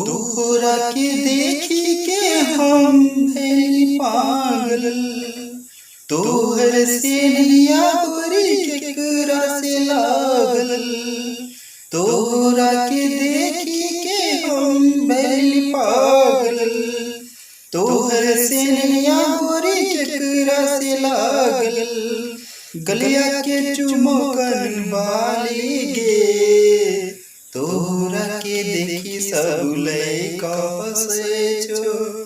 तोहरा के देखी के हम भइली पागल। तोहर से नैया गोरी केकरा से लागल। तोहरा के देखी के हम भइली पागल। तोहर से नैया गोरी केकरा से लागल। गलिया के चुमकन बाली गे। तोहरा के देखी सब लइका हंसे छो।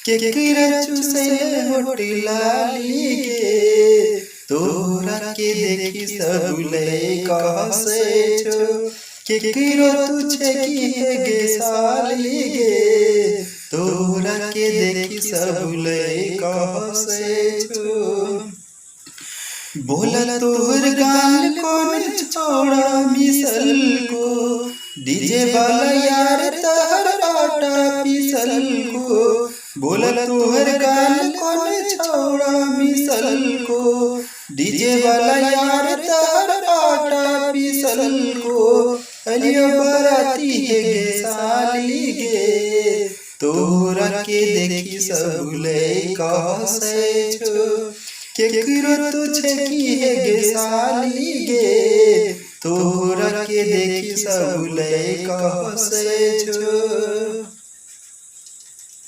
केकरा चुसैले होठ लाली गे। तोहरा के देखी सब लइका हंसे छो। केकरो तुझे की है गे साली गे। तोहरा के देखी सब लइका हंसे छो। बोला तोहर गाल कौन छोड़ा मिसल को। डीजे वाला यार तहर आटा पिसल को। बोला तोहर गाल कौन छोड़ा मिसल को। डीजे वाला यार तहर आटा पिसल को। अलियो बराती है गे साली गे। तोहरा के देखी सब लइका हंसे छो। केकरो तुझे की है गे साली गे। तोहरा के देखी सब लइका हंसे छो।